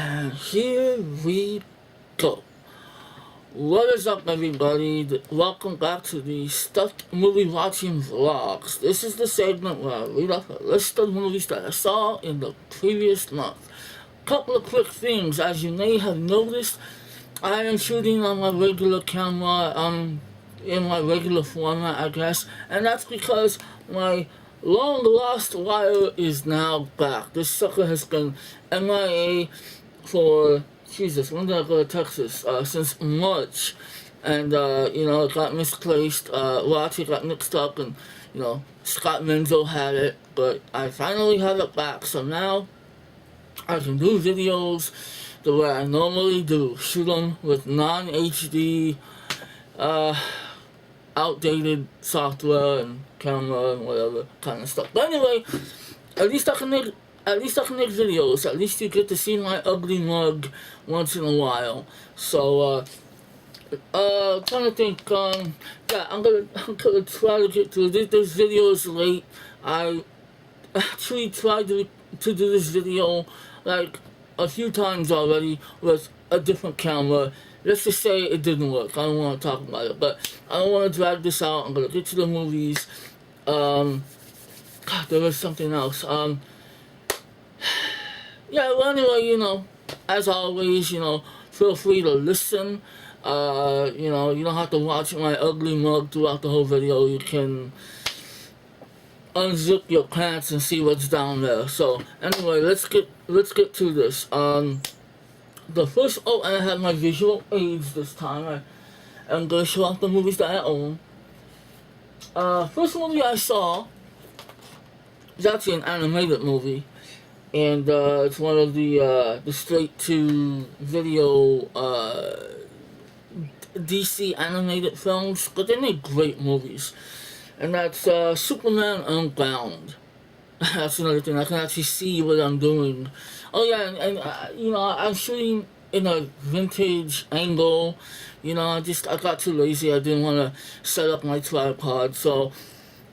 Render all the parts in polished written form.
And here we go. What is up, everybody? Welcome back to the Stuck Movie Watching Vlogs. This is the segment where I read off a list of movies that I saw in the previous month. Couple of quick things. As you may have noticed, I am shooting on my regular camera, in my regular format, I guess. And that's because my long-lost wire is now back. This sucker has been MIA for, Jesus, when did I go to Texas? Since March. And, it got misplaced. Actually got mixed up, and, Scott Menzel had it. But I finally have it back. So now I can do videos the way I normally do. Shoot them with non-HD, outdated software and camera and whatever kind of stuff. But anyway, at least I can make videos. At least you get to see my ugly mug once in a while. So trying to think. I'm gonna try to get through this. This video is late. I actually tried to do this video like a few times already with a different camera. Let's just say it didn't work. I don't want to talk about it, but I don't want to drag this out. I'm gonna get to the movies. God, there was something else. Yeah, well, anyway, as always, feel free to listen. You don't have to watch my ugly mug throughout the whole video. You can unzip your pants and see what's down there. So, anyway, let's get to this. The first, and I have my visual aids this time. I'm gonna show off the movies that I own. First movie I saw is actually an animated movie. And it's one of the straight-to-video DC animated films, but they make great movies. And that's Superman Unbound. That's another thing. I can actually see what I'm doing. Oh yeah, and I'm shooting in a vintage angle. I got too lazy. I didn't want to set up my tripod. So,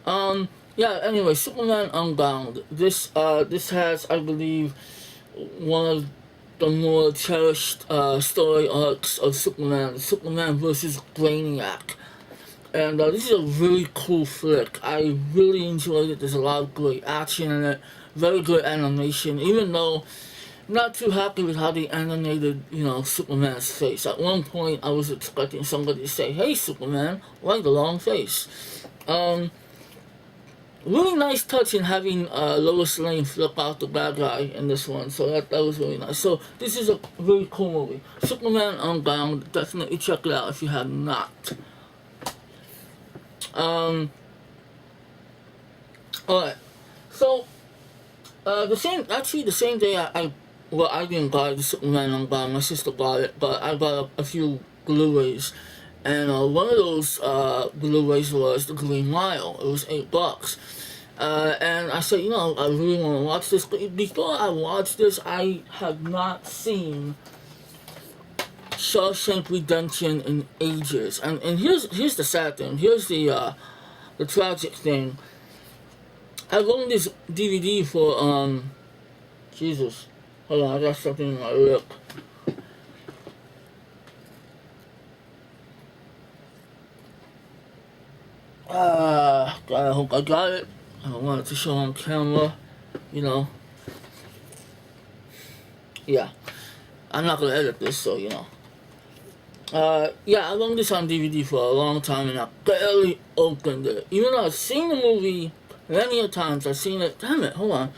yeah, anyway, Superman Unbound. This has, I believe, one of the more cherished story arcs of Superman versus Brainiac. And this is a really cool flick. I really enjoyed it. There's a lot of great action in it. Very good animation, even though not too happy with how they animated, Superman's face. At one point, I was expecting somebody to say, "Hey, Superman, why the long face?" Really nice touch in having Lois Lane flip out the bad guy in this one, so that was really nice. So this is a really cool movie. Superman Unbound, definitely check it out if you have not. Alright, so the same day I didn't buy the Superman Unbound, my sister bought it, but I bought a few Blu-rays. And one of those Blu-rays was The Green Mile. It was $8. And I said, I really want to watch this. But before I watch this, I have not seen Shawshank Redemption in ages. And here's the sad thing. Here's the tragic thing. I owned this DVD for Jesus. Hold on, I got something in my lip. God, I hope I got it. I don't want it to show on camera, Yeah, I'm not gonna edit this, so yeah, I owned this on DVD for a long time, and I barely opened it. Even though I've seen the movie many a times, I've seen it. Damn it, hold on.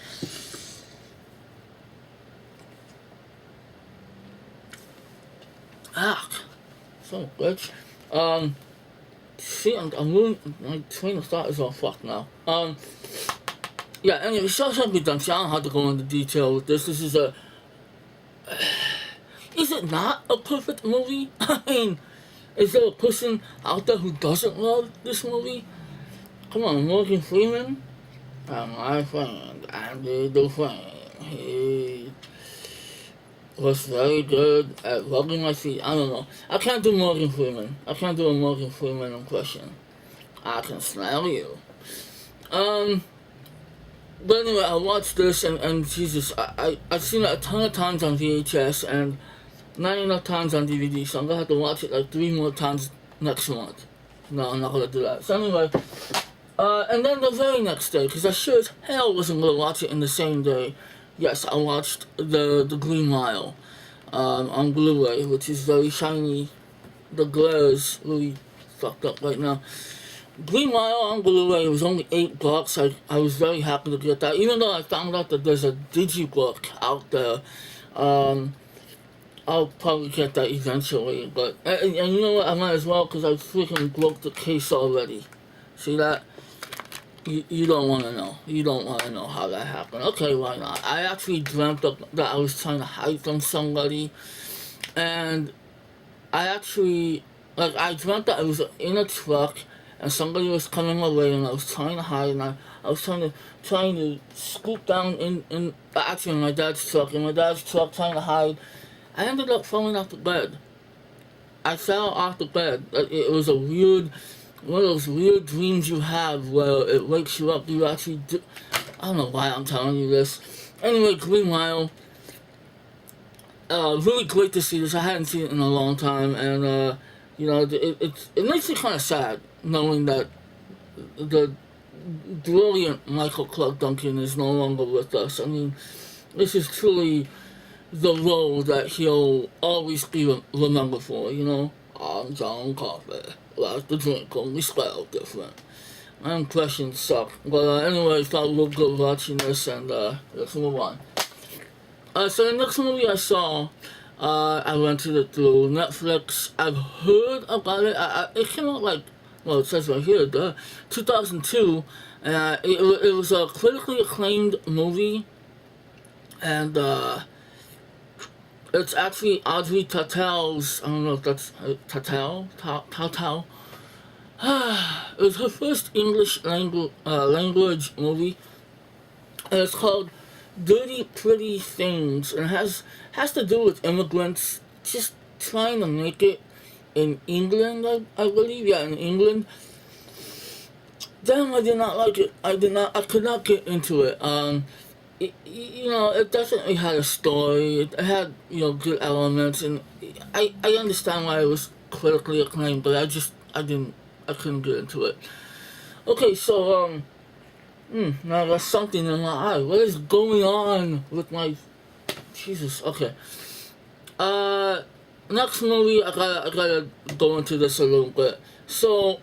So bitch. See, I'm really, my train of thought is all fucked now. Yeah, anyway, Shawshank Redemption, I don't have to go into detail with this. This is is it not a perfect movie? I mean, is there a person out there who doesn't love this movie? Come on, Morgan Freeman? My friend, Andy Dufresne. He was very good at rubbing my feet. I don't know. I can't do Morgan Freeman. I can't do a Morgan Freeman impression. I can smell you. But anyway, I watched this, and Jesus, I've seen it a ton of times on VHS and not enough times on DVD, so I'm gonna have to watch it like 3 more times next month. No, I'm not gonna do that. So anyway, and then the very next day, because I sure as hell wasn't gonna watch it in the same day. Yes, I watched the Green Mile on Blu-ray, which is very shiny. The glare is really fucked up right now. Green Mile on Blu-ray was only $8. I was very happy to get that, even though I found out that there's a digibook out there. I'll probably get that eventually, but and you know what? I might as well because I freaking broke the case already. See that? You don't want to know. You don't want to know how that happened. Okay, why not? I actually dreamt that I was trying to hide from somebody, and I dreamt that I was in a truck and somebody was coming my way and I was trying to hide and I was trying to scoop down in actually in my dad's truck, trying to hide. I ended up falling off the bed. I fell off the bed. It was one of those weird dreams you have where it wakes you up. You actually do, I don't know why I'm telling you this. Anyway, Green Mile. Really great to see this. I hadn't seen it in a long time, and you know, it makes me kind of sad knowing that the brilliant Michael Clark Duncan is no longer with us. I mean, this is truly the role that he'll always be remembered for, you know? I'm John Coffey. Like the drink only spelled different. My impressions suck. But anyway, I felt real good watching this, and let's move on. So the next movie I saw, I rented it through Netflix. I've heard about it. It came out like, well, it says right here, 2002. And it was a critically acclaimed movie. And it's actually Audrey Tautel's, I don't know if that's Tautel. It was her first English language movie. And it's called Dirty Pretty Things, and it has to do with immigrants just trying to make it in England, I believe, yeah, in England. Damn, I did not like it. I could not get into it. You know, it definitely had a story. It had, you know, good elements, and I understand why it was critically acclaimed, but I couldn't get into it. Okay, so now there's something in my eye. What is going on with my... Jesus, okay. Next movie, I gotta go into this a little bit. So,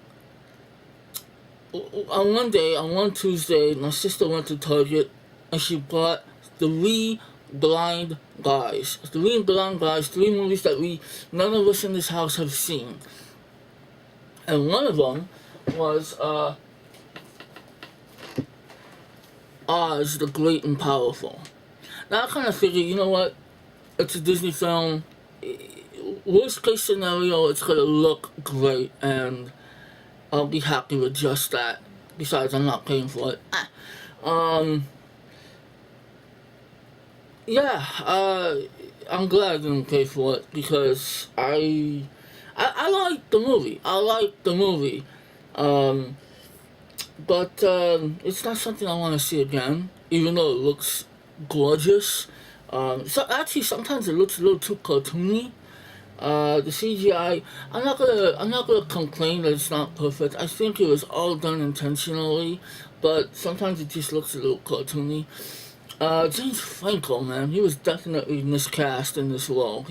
on one Tuesday, my sister went to Target, and she bought Three Blind Guys. Three Blind Guys, 3 movies that none of us in this house have seen. And one of them was, Oz, the Great and Powerful. Now I kind of figured, you know what, it's a Disney film, worst case scenario, it's gonna look great, and I'll be happy with just that. Besides, I'm not paying for it. Yeah, I'm glad I didn't pay for it, because I like the movie. But it's not something I want to see again, even though it looks gorgeous. So actually, sometimes it looks a little too cartoony. The CGI, I'm not gonna complain that it's not perfect. I think it was all done intentionally, but sometimes it just looks a little cartoony. James Franco, man, he was definitely miscast in this role.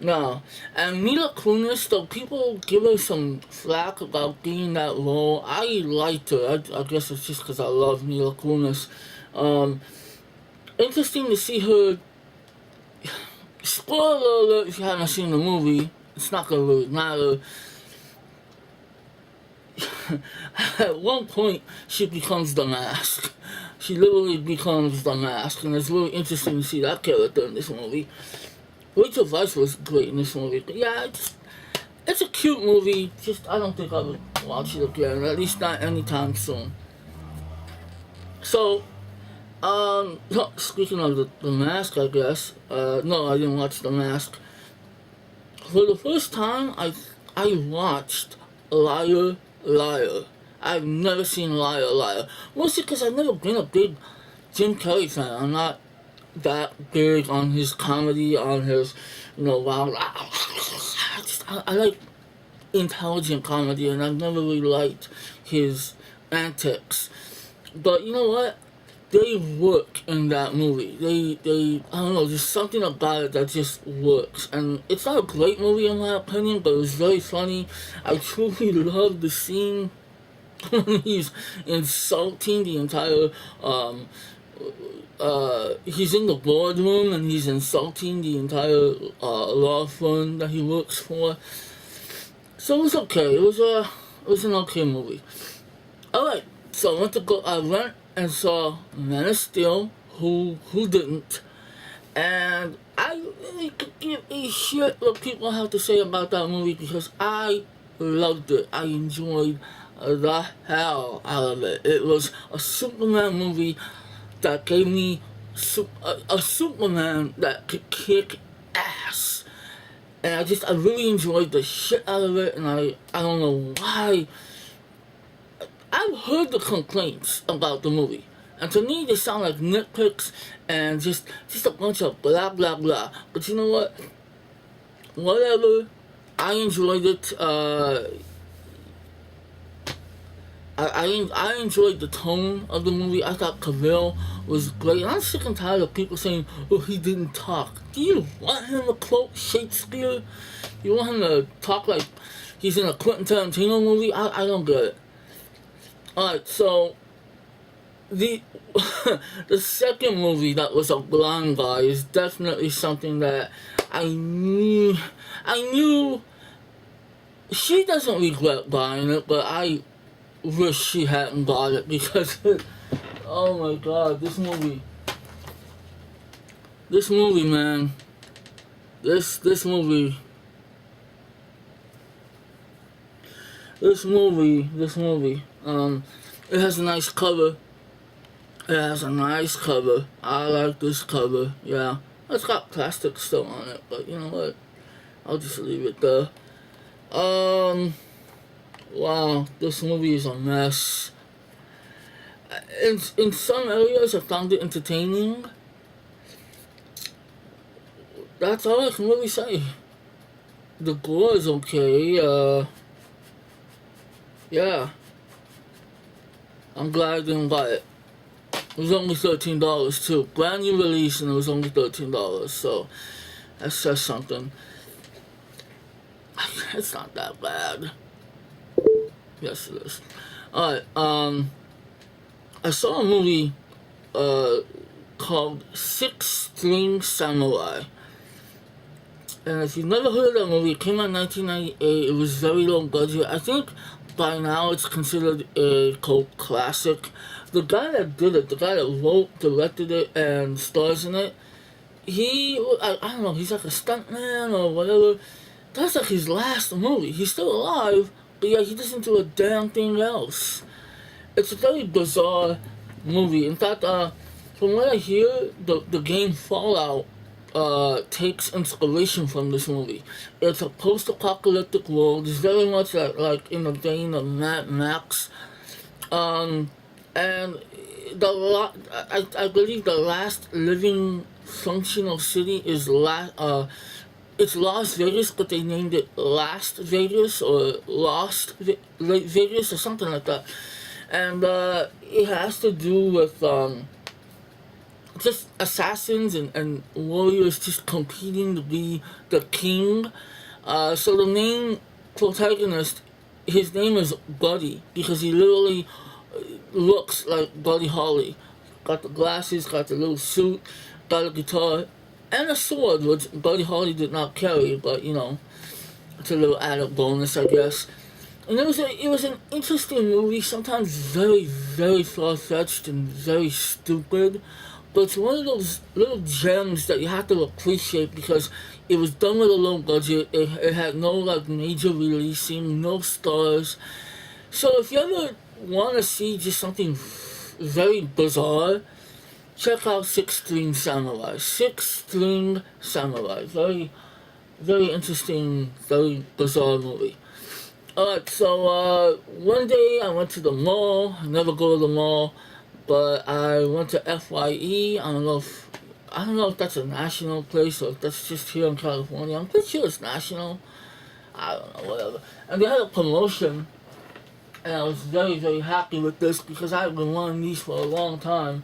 No. And Mila Kunis, though people give her some flack about being that role, I liked her. I guess it's just because I love Mila Kunis. Interesting to see her. Spoiler alert if you haven't seen the movie. It's not gonna really matter. At one point, she becomes the Mask. She literally becomes the Mask, and it's really interesting to see that character in this movie. Rachel Weisz was great in this movie, but yeah, it's a cute movie. Just I don't think I would watch it again, at least not anytime soon. So, speaking of the Mask, I guess. No, I didn't watch The Mask. For the first time, I watched Liar, Liar. I've never seen Liar Liar. Mostly because I've never been a big Jim Carrey fan. I'm not that big on his comedy, on his, wild. I like intelligent comedy, and I've never really liked his antics. But you know what? They work in that movie. I don't know, there's something about it that just works. And it's not a great movie in my opinion, but it was very funny. I truly love the scene when he's insulting the entire, he's in the boardroom and he's insulting the entire, law firm that he works for. So it was okay. It was an okay movie. Alright, so I went and saw Man of Steel, who didn't, and I really could give a shit what people have to say about that movie because I loved it. I enjoyed the hell out of it. It was a Superman movie that gave me a Superman that could kick ass. And I really enjoyed the shit out of it, and I don't know why. I've heard the complaints about the movie, and to me they sound like nitpicks and just a bunch of blah blah blah. But you know what? Whatever. I enjoyed it. I enjoyed the tone of the movie. I thought Cavill was great. And I'm sick and tired of people saying, "Oh, he didn't talk." Do you want him to quote Shakespeare? You want him to talk like he's in a Quentin Tarantino movie? I don't get it. Alright, so the the second movie that was a blind guy is definitely something that I knew she doesn't regret buying it, but I wish she hadn't bought it because oh my god, this movie, man, this movie, it has a nice cover. I like this cover, yeah. It's got plastic still on it, but you know what? I'll just leave it there. Wow, this movie is a mess. In some areas I found it entertaining. That's all I can really say. The gore is okay, yeah. I'm glad I didn't buy it. It was only $13 too. Brand new release and it was only $13, so that says something. It's not that bad. Yes it is. Alright, I saw a movie called Six String Samurai. And if you've never heard of that movie, it came out in 1998. It was very low budget. I think by now it's considered a cult classic. The guy that did it, the guy that wrote, directed it, and stars in it, I don't know, he's like a stuntman or whatever. That's like his last movie. He's still alive, but yeah, he doesn't do a damn thing else. It's a very bizarre movie. In fact, from what I hear, the game Fallout takes inspiration from this movie. It's a post-apocalyptic world. It's very much like in the vein of Mad Max. And I believe the last living functional city is it's Las Vegas, but they named it Last Vegas or Lost Vegas or something like that. And it has to do with just assassins and warriors just competing to be the king. So the main protagonist, his name is Buddy, because he literally looks like Buddy Holly. Got the glasses, got the little suit, got a guitar, and a sword, which Buddy Holly did not carry, but you know, it's a little added bonus, I guess. And it was an interesting movie, sometimes very, very far-fetched and very stupid. But it's one of those little gems that you have to appreciate because it was done with a low budget. It had no like major releasing, no stars. So if you ever want to see just something very bizarre, check out Six String Samurai. Six String Samurai. Very, very interesting, very bizarre movie. Alright, so one day I went to the mall. I never go to the mall, but I went to FYE. I don't know if that's a national place or if that's just here in California. I'm pretty sure it's national. I don't know, whatever. And they had a promotion, and I was very, very happy with this because I've been wanting these for a long time.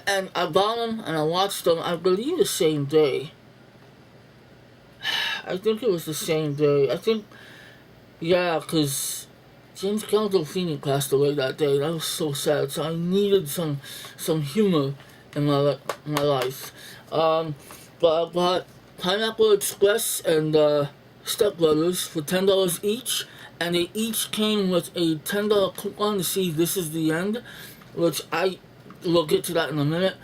And I bought them and I watched them, I believe the same day. I think it was the same day. I think, yeah, because James Gandolfini passed away that day. That was so sad. So I needed some humor in my life. But I bought Pineapple Express and Step Brothers for $10 each, and they each came with a $10 coupon to see This Is the End, which I will get to that in a minute.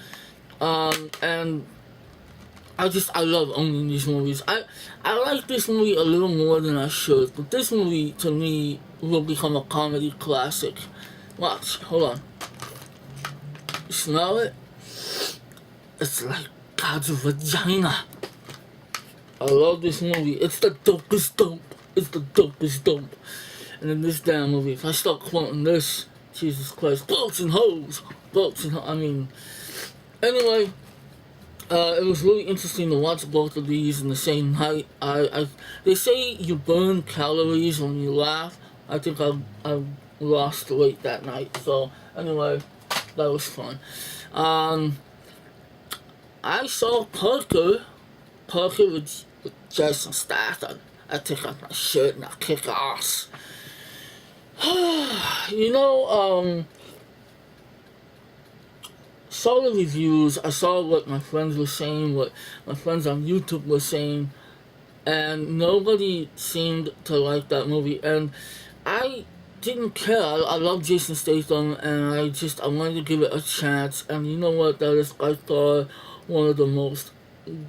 And I love owning these movies. I like this movie a little more than I should, but this movie to me will become a comedy classic. Watch, hold on. You smell it? It's like God's vagina. I love this movie. It's the dopest dope. It's the dopest dope. And in this damn movie, if I start quoting this, Jesus Christ, boats and hoes, I mean, anyway. It was really interesting to watch both of these in the same night. They say you burn calories when you laugh. I think I lost weight that night. So anyway, that was fun. I saw Parker with Jason Statham. I take off my shirt and I kick ass. You know, saw the reviews, I saw what my friends were saying, what my friends on YouTube were saying, and nobody seemed to like that movie, and I didn't care. I love Jason Statham, and I wanted to give it a chance, and you know what, that is by far one of the most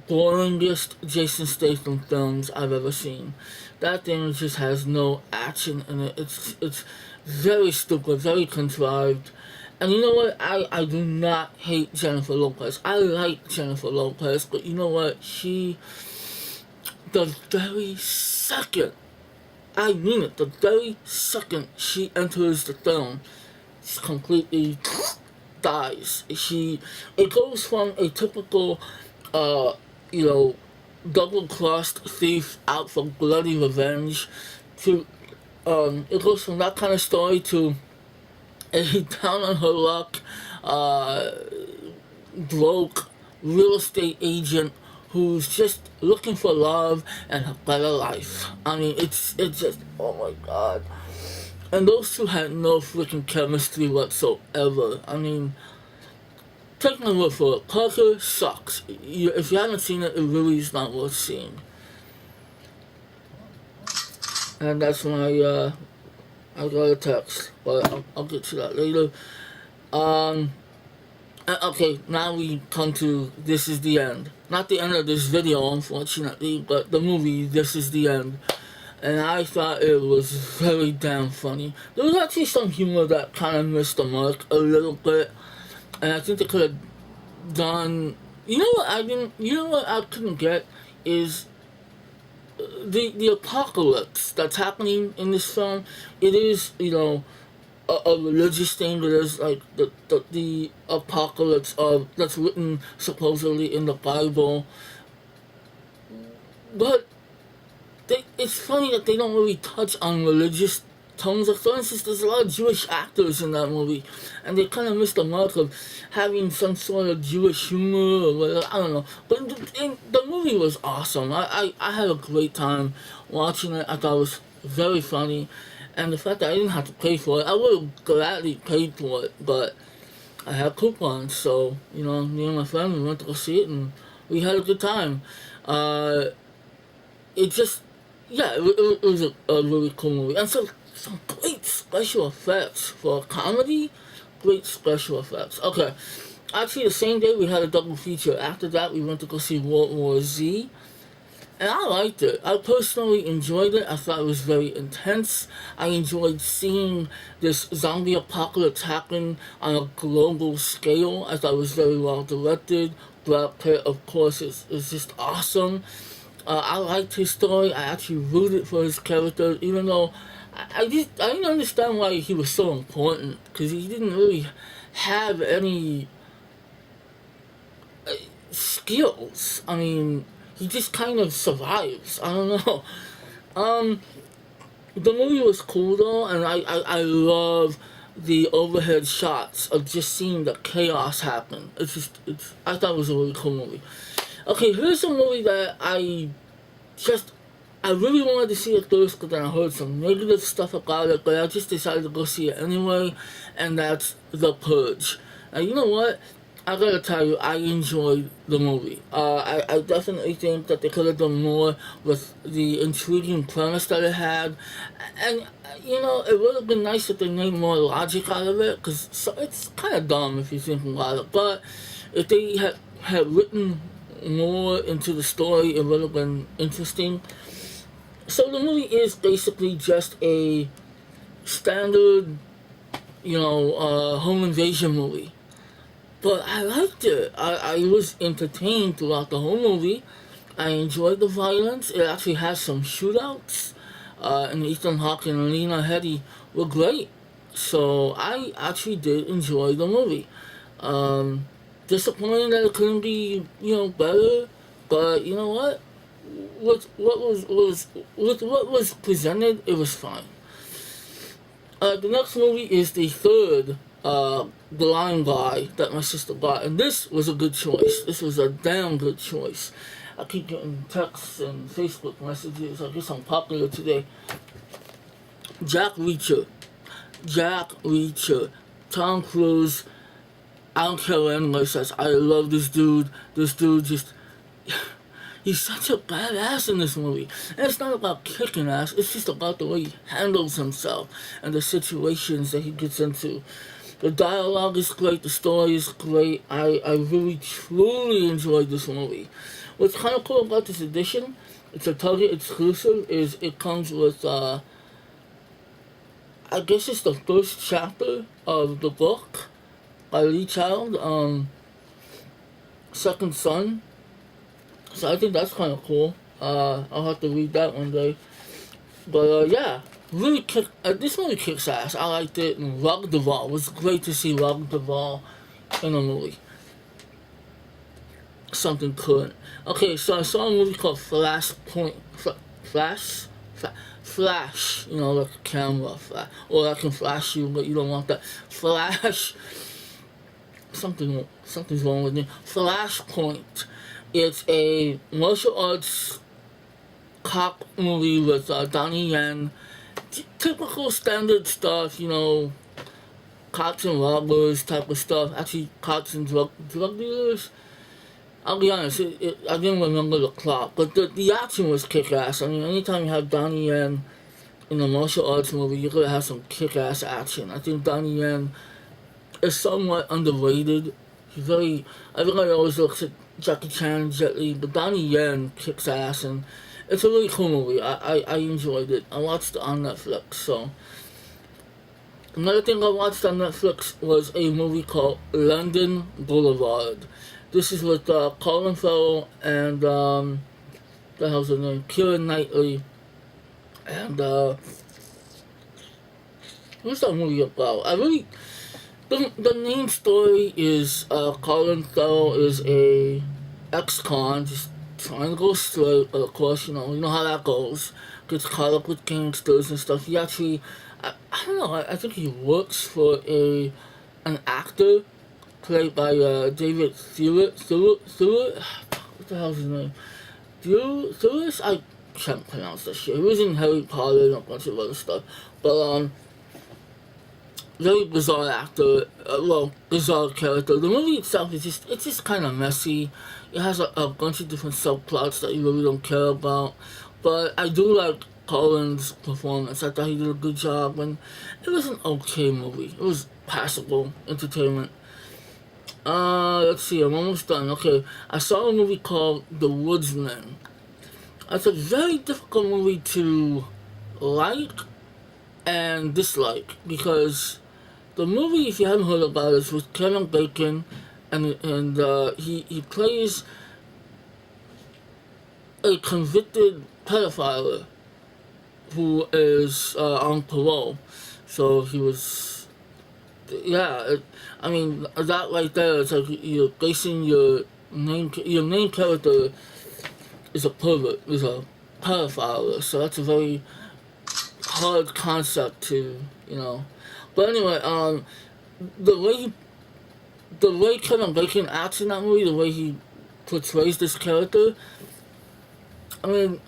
boringest Jason Statham films I've ever seen. That thing just has no action in it. It's very stupid, very contrived. And you know what? I do not hate Jennifer Lopez. I like Jennifer Lopez, but you know what? The very second, I mean it, the very second she enters the film, she completely dies. It goes from a typical, double-crossed thief out for bloody revenge to, it goes from that kind of story to a down on her luck, broke real estate agent who's just looking for love and a better life. I mean, it's just, oh my god. And those two had no freaking chemistry whatsoever. I mean, take my word for it, Parker sucks. If you haven't seen it, it really is not worth seeing. And that's my, I got a text, but I'll get to that later. Okay, now we come to This Is the End. Not the end of this video, unfortunately, but the movie This Is the End. And I thought it was very damn funny. There was actually some humor that kind of missed the mark a little bit. And I think they could have done... You know what I couldn't get is... The apocalypse that's happening in this film, it is, a religious thing. It is like the apocalypse that's written supposedly in the Bible. But it's funny that they don't really touch on religious tones. Like, for instance, there's a lot of Jewish actors in that movie, and they kind of missed the mark of having some sort of Jewish humor or whatever. I don't know. But the movie was awesome. I had a great time watching it. I thought it was very funny. And the fact that I didn't have to pay for it, I would have gladly paid for it, but I had coupons, so, me and my friend, we went to go see it, and we had a good time. It was a really cool movie. And so, some great special effects. For a comedy, great special effects. Okay, actually the same day we had a double feature. After that, we went to go see World War Z. And I liked it. I personally enjoyed it. I thought it was very intense. I enjoyed seeing this zombie apocalypse happen on a global scale. I thought it was very well directed. Brad Pitt, of course, is just awesome. I liked his story. I actually rooted for his character, even though I didn't understand why he was so important, because he didn't really have any skills. I mean, he just kind of survives. I don't know. Um, the movie was cool though, and I love the overhead shots of just seeing the chaos happen. I thought it was a really cool movie. Okay, here's a movie that I really wanted to see it first, because then I heard some negative stuff about it, but I just decided to go see it anyway, and that's The Purge. Now, you know what? I gotta tell you, I enjoyed the movie. I definitely think that they could have done more with the intriguing premise that it had. And, you know, it would have been nice if they made more logic out of it, because it's kind of dumb if you think about it. But if they had written more into the story, it would have been interesting. So the movie is basically just a standard, home invasion movie. But I liked it. I was entertained throughout the whole movie. I enjoyed the violence. It actually has some shootouts. And Ethan Hawke and Lena Headey were great. So I actually did enjoy the movie. Disappointing that it couldn't be, better. But you know what? With what was presented, it was fine. The next movie is the third blind guy that my sister got, and this was a good choice. This was a damn good choice. I keep getting texts and Facebook messages. I guess I'm popular today. Jack Reacher. Tom Cruise. I don't care what anyone says. I love this dude. This dude just... He's such a badass in this movie. And it's not about kicking ass. It's just about the way he handles himself and the situations that he gets into. The dialogue is great. The story is great. I really, truly enjoyed this movie. What's kind of cool about this edition, it's a Target exclusive, is it comes with, I guess it's the first chapter of the book by Lee Child, Second Son. So I think that's kind of cool. I'll have to read that one day. But yeah, really this movie kicks ass. I liked it. And Robert Duvall, it was great to see Robert Duvall in a movie. Something current. Okay, so I saw a movie called Flashpoint. Flash. You know, like a camera. Or I can flash you, but you don't want that. Flash. Something's wrong with me. Flashpoint. It's a martial arts cop movie with Donnie Yen. Typical standard stuff, cops and robbers type of stuff. Actually, cops and drug dealers. I'll be honest, I didn't remember the plot, but the action was kick-ass. I mean, anytime you have Donnie Yen in a martial arts movie, you're gonna have some kick-ass action. I think Donnie Yen is somewhat underrated. Everybody always looks at Jackie Chan, Jet Li, but Donnie Yen kicks ass, and it's a really cool movie. I enjoyed it. I watched it on Netflix, so. Another thing I watched on Netflix was a movie called London Boulevard. This is with Colin Farrell and, the hell's her name? Keira Knightley. And, what's that movie about? The main story is Colin Farrell is a ex-con, just trying to go straight, but of course, you know how that goes. Gets caught up with gangsters and stuff. He actually, I don't know, I think he works for an actor played by David Stewart. What the hell's his name? Stewart? I can't pronounce that shit. He was in Harry Potter and a bunch of other stuff. But, very bizarre actor, bizarre character. The movie itself is just kind of messy. It has a bunch of different subplots that you really don't care about. But I do like Colin's performance. I thought he did a good job, and it was an okay movie. It was passable entertainment. Let's see, I'm almost done. Okay, I saw a movie called The Woodsman. It's a very difficult movie to like and dislike, because the movie, if you haven't heard about it, is with Kevin Bacon, and he plays a convicted pedophile who is on parole. So he was, yeah. I mean, that right there is like you're basing your main character is a pervert, is a pedophile. So that's a very hard concept to, you know. But anyway, the way he, the way Kevin Bacon acts in that movie, the way he portrays this character, I mean,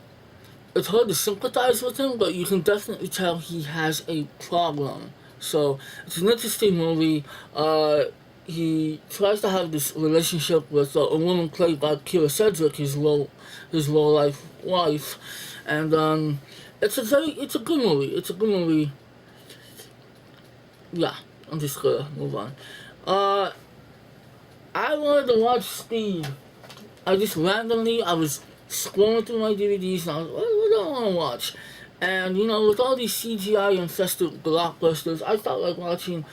it's hard to sympathize with him, but you can definitely tell he has a problem. So it's an interesting movie. He tries to have this relationship with a woman played by Kira Sedgwick, his real life wife, and it's a good movie. It's a good movie. Yeah, I'm just gonna move on. I wanted to watch Speed. I was scrolling through my DVDs and I was, what do I want to watch? And, you know, with all these CGI infested blockbusters, I felt like watching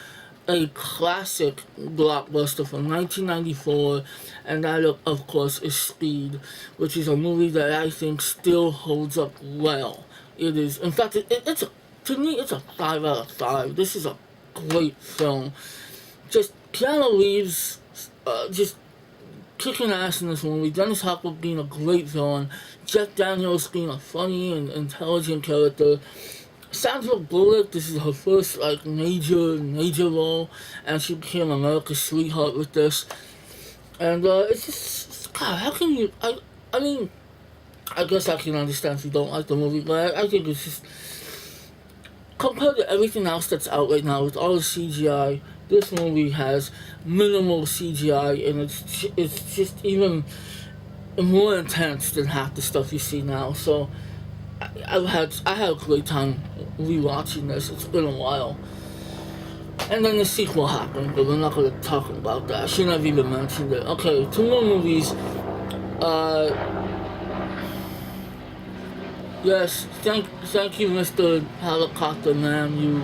a classic blockbuster from 1994, and that, of course, is Speed, which is a movie that I think still holds up well. It is, in fact, to me, it's a 5 out of 5. This is a great film. Just Keanu Reeves, just kicking ass in this movie. Dennis Hopper being a great villain. Jeff Daniels being a funny and intelligent character. Sandra Bullock, this is her first like major role, and she became America's sweetheart with this. And it's just, God, how can you? I mean, I guess I can understand if you don't like the movie, but I think it's just compared to everything else that's out right now with all the CGI. This movie has minimal CGI, and it's just even more intense than half the stuff you see now. So I had a great time rewatching this. It's been a while. And then the sequel happened, but we're not going to talk about that. I shouldn't have even mentioned it. Okay, 2 more movies. Yes, thank you, Mr. Helicopter Man. You.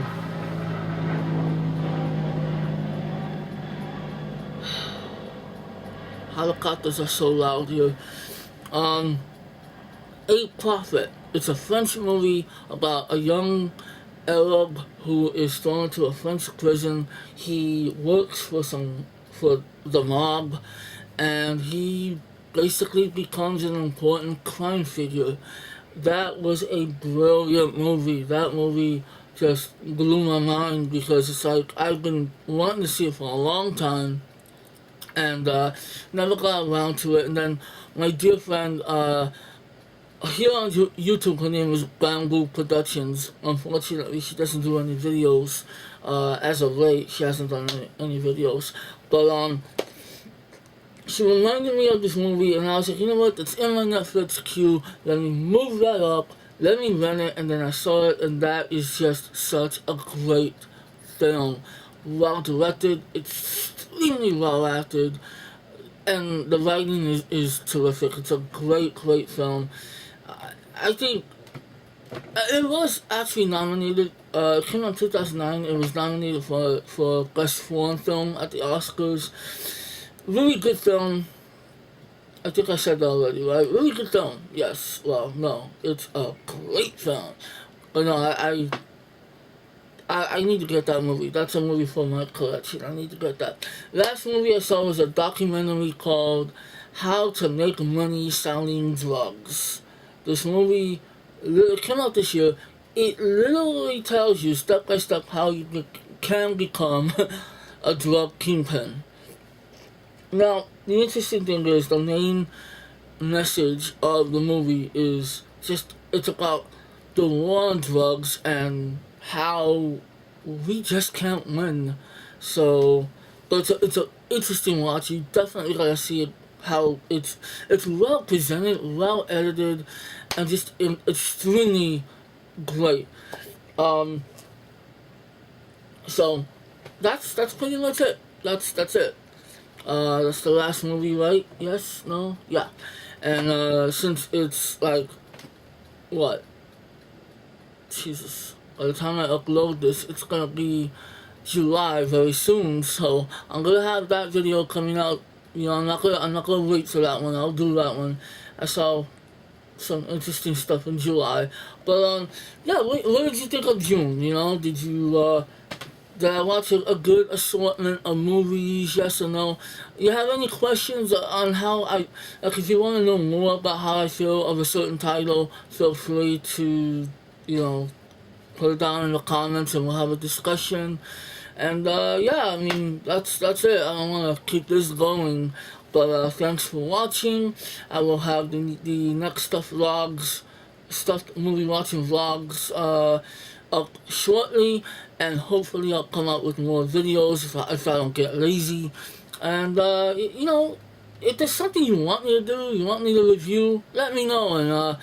Helicopters are so loud here. A Prophet. It's a French movie about a young Arab who is thrown into a French prison. He works for the mob, and he basically becomes an important crime figure. That was a brilliant movie. That movie just blew my mind because it's like I've been wanting to see it for a long time, and never got around to it. And then my dear friend here on YouTube, her name is Bamboo Productions. Unfortunately, she doesn't do any videos. As of late, she hasn't done any videos. But she reminded me of this movie, and I was like, you know what? It's in my Netflix queue. Let me move that up. Let me rent it. And then I saw it, and that is just such a great film. Well directed. It's extremely well acted, and the writing is terrific. It's a great film. I think it was actually nominated. It came out in 2009. It was nominated for Best Foreign Film at the Oscars. Really good film. I think I said that already, right? Really good film. Yes. Well, no, it's a great film. But no, I need to get that movie. That's a movie for my collection. I need to get that. Last movie I saw was a documentary called How to Make Money Selling Drugs. This movie, it came out this year. It literally tells you step by step how you can become a drug kingpin. Now, the interesting thing is the main message of the movie is just, it's about the war on drugs and how we just can't win. So, but it's a interesting watch. You definitely gotta see it. How it's well presented, well edited, and just extremely great. So that's pretty much it. That's it. That's the last movie, right? Yes? No? Yeah. And since it's like what? Jesus. By the time I upload this, it's gonna be July very soon, so I'm gonna have that video coming out. You know, I'm not gonna wait for that one. I'll do that one. So some interesting stuff in July. But yeah, what did you think of June? You know, did I watch a good assortment of movies? Yes or no? You have any questions on how like if you want to know more about how I feel of a certain title, feel free to, you know, put it down in the comments and we'll have a discussion. And yeah, I mean that's it. I don't want to keep this going, but thanks for watching. I will have the next stuff movie watching vlogs up shortly, and hopefully I'll come out with more videos if I don't get lazy. And you know, if there's something you want me to do, you want me to review, let me know. And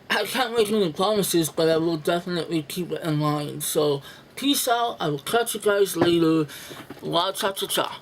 I can't make any promises, but I will definitely keep it in mind. So peace out. I will catch you guys later. La cha cha cha.